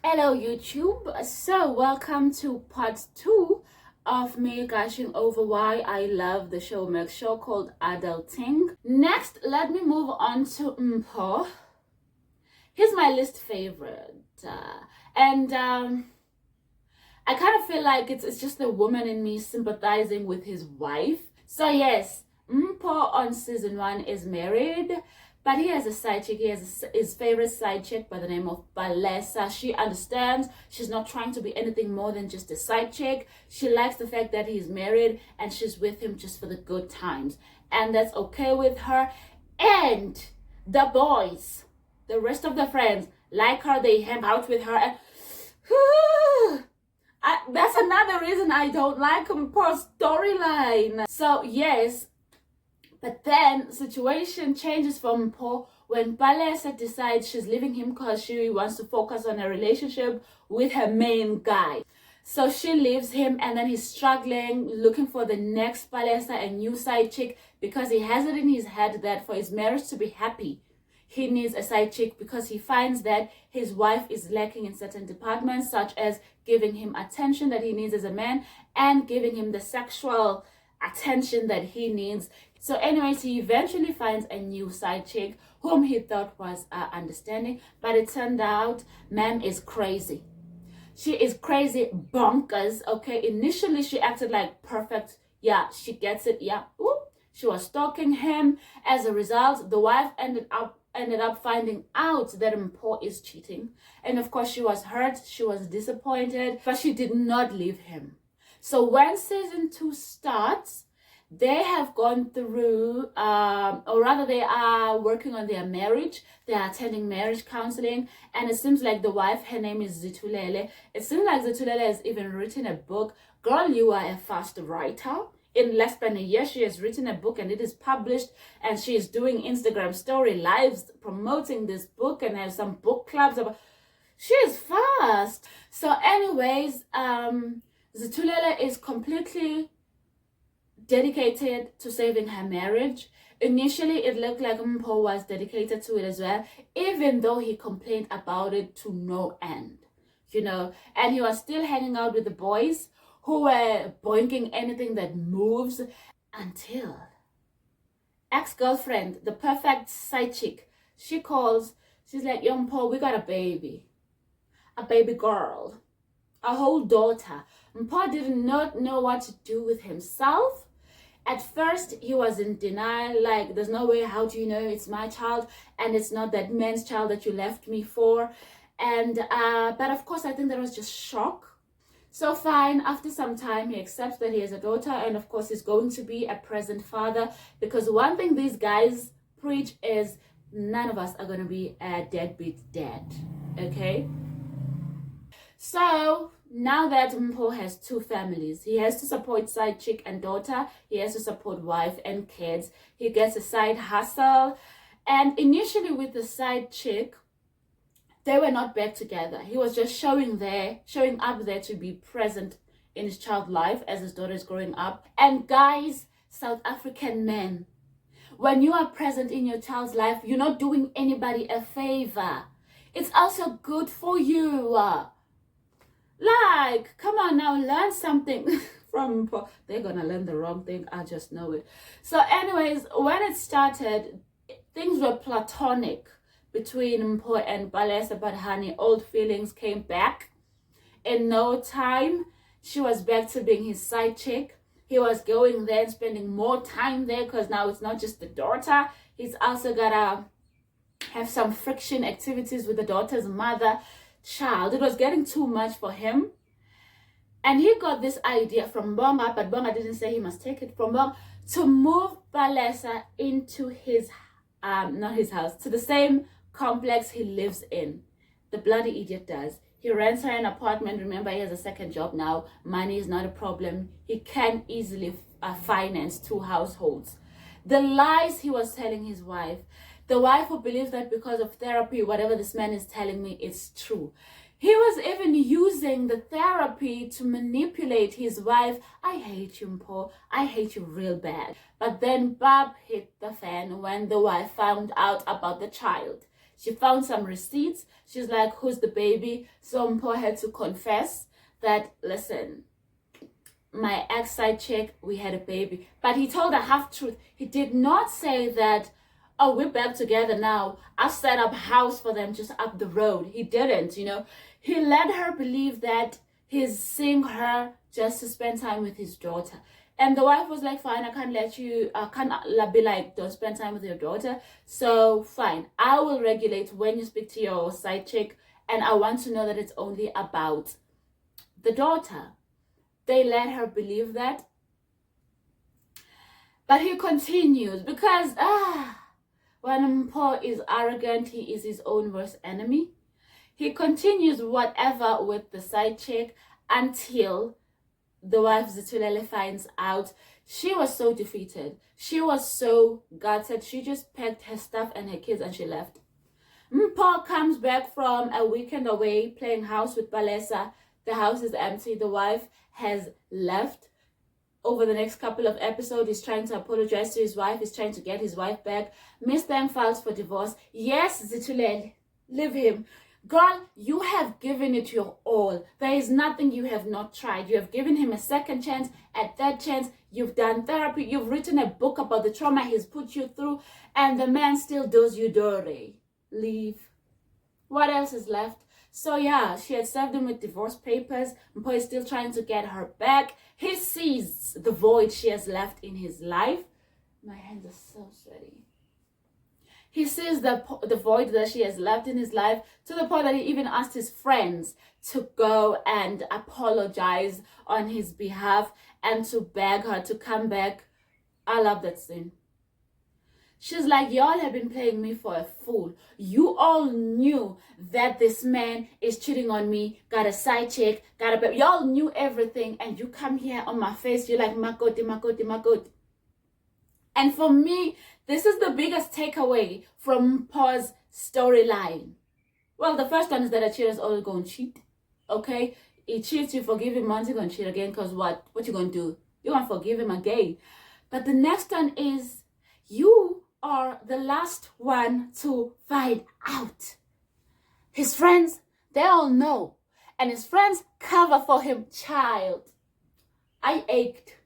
Hello YouTube, so welcome to part 2 of me gushing over why I love the Showmax show called Adulting. Next, let me move on to Mpho. He's my least favorite, and I kind of feel like it's just the woman in me sympathizing with his wife. So yes, Mpho on season 1 is married, but he has a side chick. He has his favorite side chick by the name of Balesa. She understands. She's not trying to be anything more than just a side chick. She likes the fact that he's married and she's with him just for the good times. And that's okay with her. And the boys, the rest of the friends, like her. They hang out with her. And that's another reason I don't like Mpho's storyline. So yes, but then situation changes for Mpho when Balesa decides she's leaving him because she wants to focus on a relationship with her main guy. So she leaves him and then he's struggling, looking for the next Balesa, a new side chick, because he has it in his head that for his marriage to be happy, he needs a side chick because he finds that his wife is lacking in certain departments, such as giving him attention that he needs as a man and giving him the sexual attention that he needs. So anyways, he eventually finds a new side chick whom he thought was understanding, but it turned out ma'am is crazy. She is crazy bonkers. Okay, initially she acted like perfect. Yeah, she gets it. Yeah. Ooh. She was stalking him. As a result, the wife ended up finding out that Mpho is cheating, and of course she was hurt, she was disappointed, but she did not leave him. So when season 2 starts, they have gone through, or rather they are working on their marriage. They are attending marriage counseling, and it seems like the wife, her name is Zitulele. It seems like Zitulele has even written a book. Girl, you are a fast writer. In less than a year, she has written a book and it is published, and she is doing Instagram story lives promoting this book and has some book clubs. She is fast. So anyways, Zitulele is completely dedicated to saving her marriage. Initially, it looked like Mpho was dedicated to it as well, even though he complained about it to no end, and he was still hanging out with the boys who were boinking anything that moves, until ex-girlfriend, the perfect side chick, she's like, "Young Mpho, we got a baby girl, a whole daughter." Mpho did not know what to do with himself. At first, he was in denial, like, there's no way, how do you know it's my child? And it's not that man's child that you left me for. And, but of course, I think there was just shock. So fine, after some time, he accepts that he has a daughter. And of course, he's going to be a present father. Because one thing these guys preach is none of us are going to be a deadbeat dad. Okay? So now that Mpho has 2 families, he has to support side chick and daughter, he has to support wife and kids, he gets a side hustle. And initially with the side chick, they were not back together. He was just showing up there to be present in his child's life as his daughter is growing up. And guys, South African men, when you are present in your child's life, you're not doing anybody a favor. It's also good for you. Like, come on now, learn something from Mpho. They're gonna learn the wrong thing, I just know it. So anyways, when it started, things were platonic between Mpho and Balesa, but honey, old feelings came back. In no time, she was back to being his side chick. He was going there and spending more time there, because now it's not just the daughter. He's also gotta have some friction activities with the daughter's mother. Child, it was getting too much for him, and he got this idea from Bonga, but Bonga didn't say he must take it from Bonga, to move Balesa into his not his house, to the same complex he lives in. The bloody idiot does. He rents her an apartment. Remember, he has a second job now. Money is not a problem. He can easily finance 2 households. The lies he was telling his wife, the wife who believes that because of therapy, whatever this man is telling me is true. He was even using the therapy to manipulate his wife. I hate you, Mpho. I hate you real bad. But then Bob hit the fan when the wife found out about the child. She found some receipts. She's like, who's the baby? So Mpho had to confess that, listen, my ex-side chick, we had a baby. But he told a half-truth. He did not say that, oh, we're back together now. I set up a house for them just up the road. He didn't, you know. He let her believe that he's seeing her just to spend time with his daughter. And the wife was like, fine, I can't let you, I can't be like, don't spend time with your daughter. So fine, I will regulate when you speak to your side chick. And I want to know that it's only about the daughter. They let her believe that. But he continues because, when Mpho is arrogant, he is his own worst enemy. He continues whatever with the side chick until the wife Zitulele finds out. She was so defeated. She was so gutted. She just packed her stuff and her kids and she left. Mpho comes back from a weekend away playing house with Balesa. The house is empty. The wife has left. Over the next couple of episodes, he's trying to apologize to his wife. He's trying to get his wife back. Miss Thang files for divorce. Yes, Zitulele, leave him. Girl, you have given it your all. There is nothing you have not tried. You have given him a second chance. At that chance, you've done therapy. You've written a book about the trauma he's put you through. And the man still does you dirty. Leave. What else is left? So yeah, she had served him with divorce papers. Mpho is still trying to get her back. He sees the void she has left in his life. My hands are so sweaty. He sees the void that she has left in his life, to the point that he even asked his friends to go and apologize on his behalf and to beg her to come back. I love that scene. She's like, y'all have been playing me for a fool. You all knew that this man is cheating on me, got a side chick, got a baby. Y'all knew everything, and you come here on my face, you're like, makoti, makoti, makoti. And for me, this is the biggest takeaway from Mpho's storyline. Well, the first one is that a cheater is always going to cheat. Okay? He cheats, you forgive him once, he's going to cheat again, because what? What you going to do? You're going to forgive him again. But the next one is, you are the last one to find out. His friends, they all know. And his friends cover for him. Child, I ached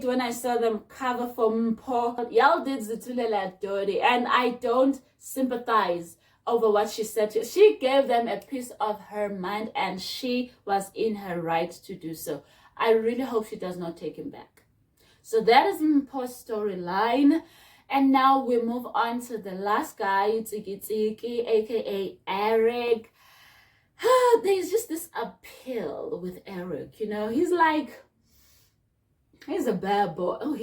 when I saw them cover for Mpho. Y'all did Zitulele dirty, and I don't sympathize over what she said to her. She gave them a piece of her mind, and she was in her right to do so. I really hope she does not take him back. So that is Mpho's storyline. And now we move on to the last guy, Tsiki, aka Eric. There's just this appeal with Eric, you know. He's like, he's a bad boy. Oh,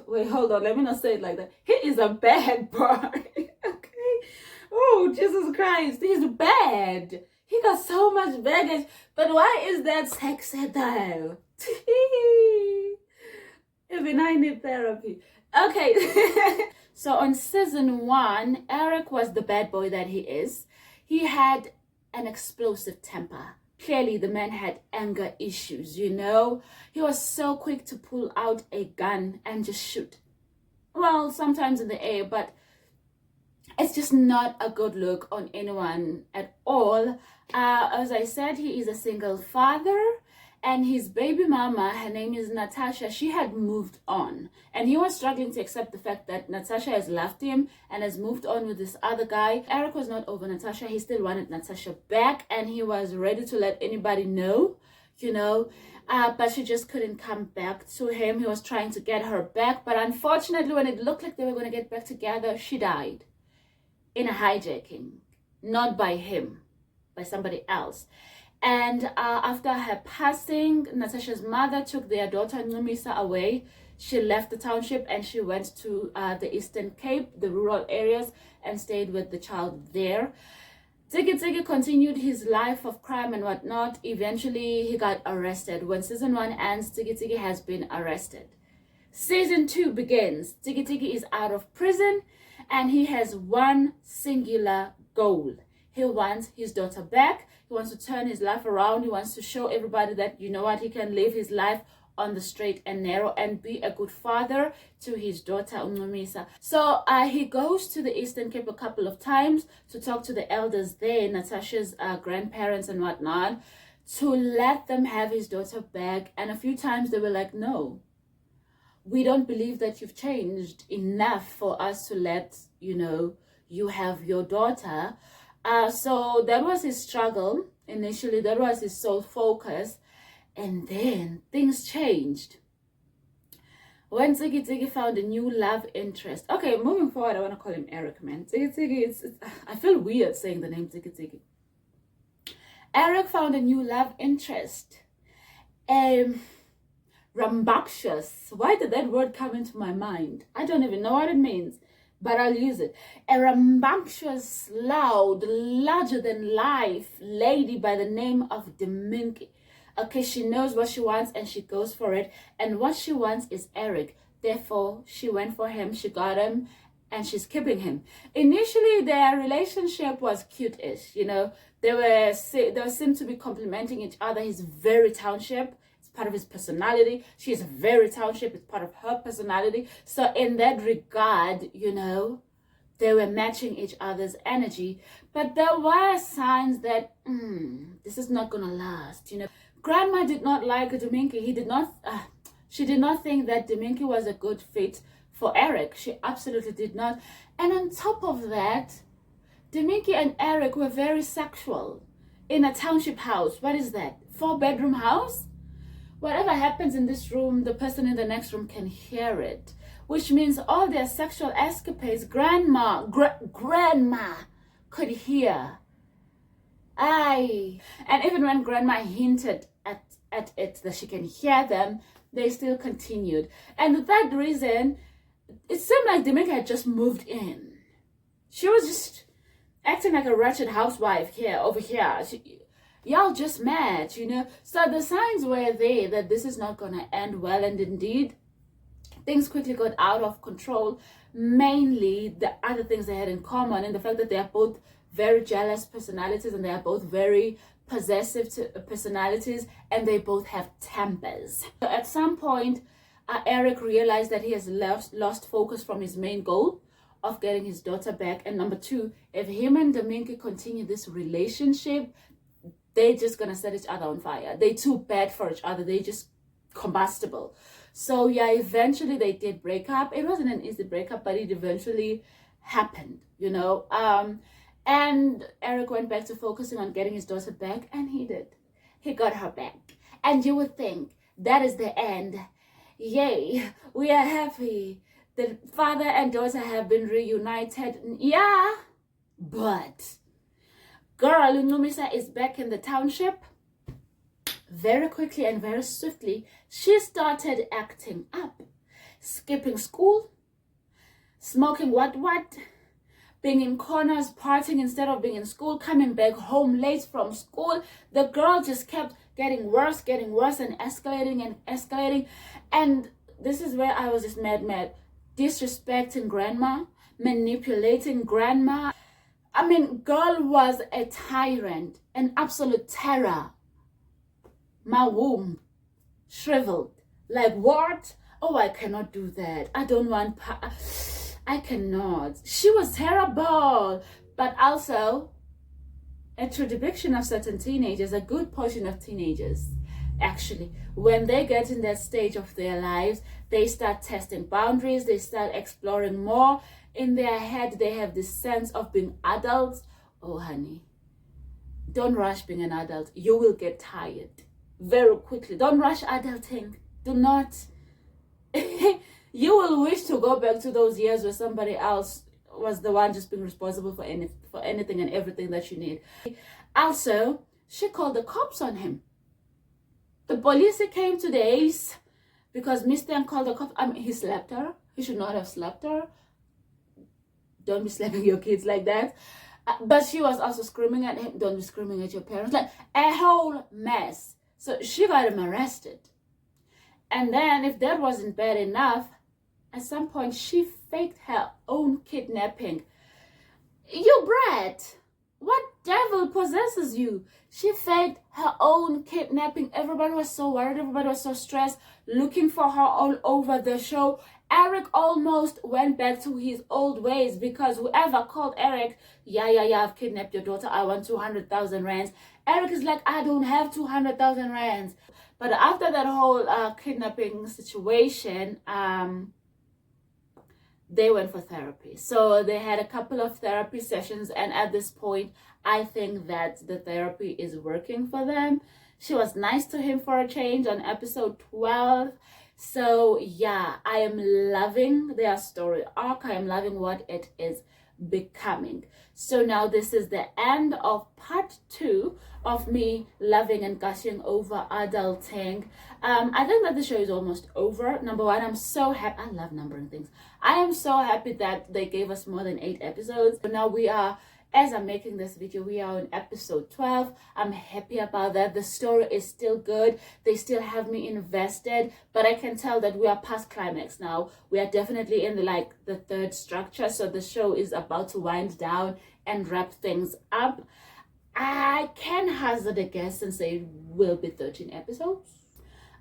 wait, hold on. Let me not say it like that. He is a bad boy. Okay. Oh, Jesus Christ. He's bad. He got so much baggage. But why is that sexy though? Even I need therapy. Okay. So on season 1, Eric was the bad boy that he is. He had an explosive temper. Clearly, the man had anger issues, you know. He was so quick to pull out a gun and just shoot. Well, sometimes in the air, but it's just not a good look on anyone at all. As I said, he is a single father. And his baby mama, her name is Natasha, she had moved on. And he was struggling to accept the fact that Natasha has left him and has moved on with this other guy. Eric was not over Natasha. He still wanted Natasha back, and he was ready to let anybody know, you know. But she just couldn't come back to him. He was trying to get her back. But unfortunately, when it looked like they were going to get back together, she died in a hijacking. Not by him, by somebody else. And after her passing, Natasha's mother took their daughter Numisa away. She left the township and she went to the Eastern Cape, the rural areas, and stayed with the child there. Tsiki continued his life of crime and whatnot. Eventually, he got arrested. When season 1 ends, Tsiki has been arrested. Season 2 begins. Tsiki is out of prison, and he has one singular goal. He wants his daughter back. He wants to turn his life around. He wants to show everybody that, you know what, he can live his life on the straight and narrow and be a good father to his daughter Uncumisa. So he goes to the Eastern Cape a couple of times to talk to the elders there, Natasha's grandparents and whatnot, to let them have his daughter back. And a few times they were like, no, we don't believe that you've changed enough for us to let, you have your daughter. So that was his struggle. Initially, that was his sole focus. And then things changed. When Tsiki found a new love interest. Okay, moving forward, I want to call him Eric, man. Tsiki, I feel weird saying the name Tsiki. Eric found a new love interest. Rambunctious. Why did that word come into my mind? I don't even know what it means, but I'll use it. A rambunctious, loud, larger than life lady by the name of Deminki. Okay, she knows what she wants and she goes for it. And what she wants is Eric. Therefore, she went for him, she got him, and she's keeping him. Initially, their relationship was cute-ish, They seemed to be complimenting each other. He's very township. It's part of his personality. She's very township. It's part of her personality. So in that regard, they were matching each other's energy. But there were signs that this is not going to last, Grandma did not like Deminki. She did not think that Deminki was a good fit for Eric. She absolutely did not. And on top of that, Deminki and Eric were very sexual in a township house. What is that? 4-bedroom house? Whatever happens in this room, the person in the next room can hear it. Which means all their sexual escapades, grandma could hear. Aye. And even when grandma hinted at it that she can hear them, they still continued. And for that reason, it seemed like Deminki had just moved in. She was just acting like a wretched housewife over here. Y'all just met, So the signs were there that this is not going to end well. And indeed, things quickly got out of control. Mainly the other things they had in common and the fact that they are both very jealous personalities and they are both very possessive personalities and they both have tempers. So at some point, Eric realized that he has lost focus from his main goal of getting his daughter back. And number two, if him and Deminki continue this relationship, they're just going to set each other on fire. They're too bad for each other. They're just combustible. So yeah, eventually they did break up. It wasn't an easy breakup, but it eventually happened, And Eric went back to focusing on getting his daughter back, and he did. He got her back. And you would think that is the end. Yay, we are happy. The father and daughter have been reunited. Yeah, but girl Uncumisa is back in the township. Very quickly and very swiftly, she started acting up. Skipping school, smoking what, being in corners, partying instead of being in school, coming back home late from school. The girl just kept getting worse and escalating. And this is where I was just mad. Disrespecting grandma, manipulating grandma. I mean, girl was a tyrant, an absolute terror. My womb shriveled. Like, what? Oh, I cannot do that. I don't want... I cannot. She was terrible. But also, a true depiction of certain teenagers, a good portion of teenagers, actually, when they get in that stage of their lives, they start testing boundaries, they start exploring more. In their head, they have this sense of being adults. Oh, honey, don't rush being an adult. You will get tired very quickly. Don't rush adulting. Do not. You will wish to go back to those years where somebody else was the one just being responsible for anything and everything that you need. Also, she called the cops on him. The police came to the ace because Mr. called the cops. I mean, he slapped her. He should not have slapped her. Don't be slapping your kids like that. But she was also screaming at him. Don't be screaming at your parents. Like a whole mess. So she got him arrested. And then if that wasn't bad enough, at some point she faked her own kidnapping. You brat. What devil possesses you? She faked her own kidnapping. Everybody was so worried. Everybody was so stressed, looking for her all over the show. Eric almost went back to his old ways because whoever called Eric, yeah, I've kidnapped your daughter. I want 200,000 rands. Eric is like, I don't have 200,000 rands. But after that whole kidnapping situation, they went for therapy. So they had a couple of therapy sessions, and at this point, I think that the therapy is working for them. She was nice to him for a change on episode 12. So yeah, I am loving their story arc. I am loving what it is becoming. So now this is the end of part 2 of me loving and gushing over adulting. I think that the show is almost over. Number one, I'm so happy. I love numbering things. I am so happy that they gave us more than 8 episodes. But now we are, as I'm making this video, we are on episode 12. I'm happy about that. The story is still good. They still have me invested, but I can tell that we are past climax now. We are definitely in the third structure. So the show is about to wind down and wrap things up. I can hazard a guess and say it will be 13 episodes.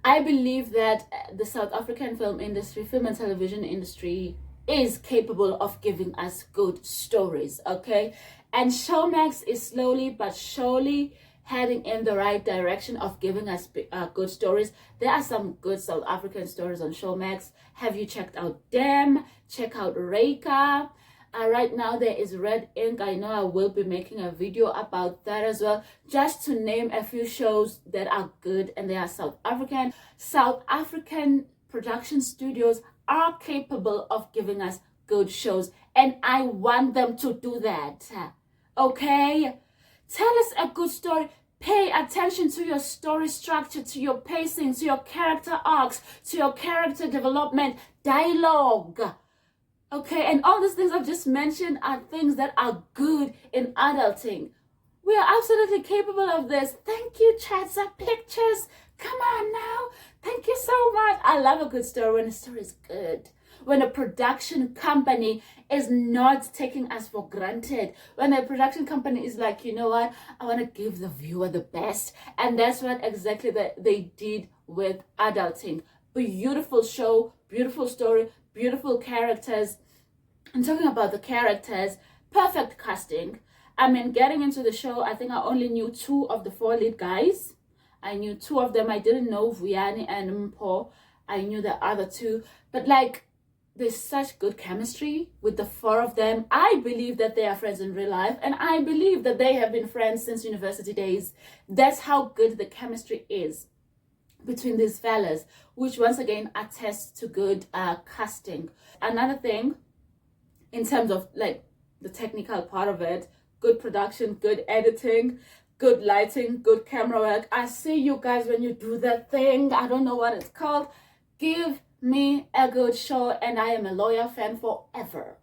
I believe that the South African film industry, film and television industry, is capable of giving us good stories, okay? And Showmax is slowly but surely heading in the right direction of giving us good stories. There are some good South African stories on Showmax. Have you checked out Dem? Check out Reika. Right now there is Red Ink. I know I will be making a video about that as well, just to name a few shows that are good, and they are South African. South African production studios are capable of giving us good shows, and I want them to do that. Okay? Tell us a good story. Pay attention to your story structure, to your pacing, to your character arcs, to your character development, dialogue. Okay, and all these things I've just mentioned are things that are good in adulting. We are absolutely capable of this. Thank you, Chatsa Pictures. Come on now. Thank you so much. I love a good story when a story is good. When a production company is not taking us for granted. When a production company is like, you know what? I want to give the viewer the best. And that's what exactly they did with adulting. Beautiful show, beautiful story, beautiful characters. I'm talking about the characters, perfect casting. I mean, getting into the show, I think I only knew 2 of the 4 lead guys. I knew 2 of them. I didn't know Vuyani and Mpho. I knew the other 2. But there's such good chemistry with the 4 of them. I believe that they are friends in real life, and I believe that they have been friends since university days. That's how good the chemistry is between these fellas, which once again attests to good casting. Another thing, in terms of the technical part of it, good production, good editing, good lighting, good camera work. I see you guys when you do that thing. I don't know what it's called. Give me a good show, and I am a loyal fan forever.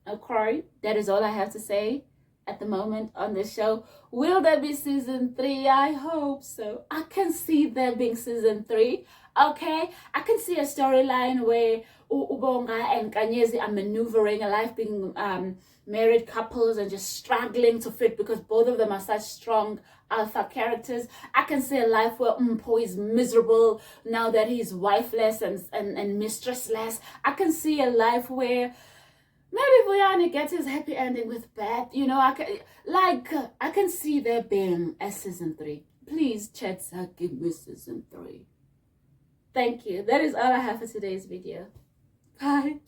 Okay, that is all I have to say at the moment on this show. Will there be season 3? I hope so. I can see there being season 3. Okay, I can see a storyline where Ubonga and Kanyezi are maneuvering a life, being married couples and just struggling to fit because both of them are such strong alpha characters. I can see a life where Mpho is miserable now that he's wifeless and mistressless. I can see a life where maybe Vuyani gets his happy ending with Beth. You know, I can see there being a season 3. Please, Chatsa, give me season 3. Thank you. That is all I have for today's video. Bye.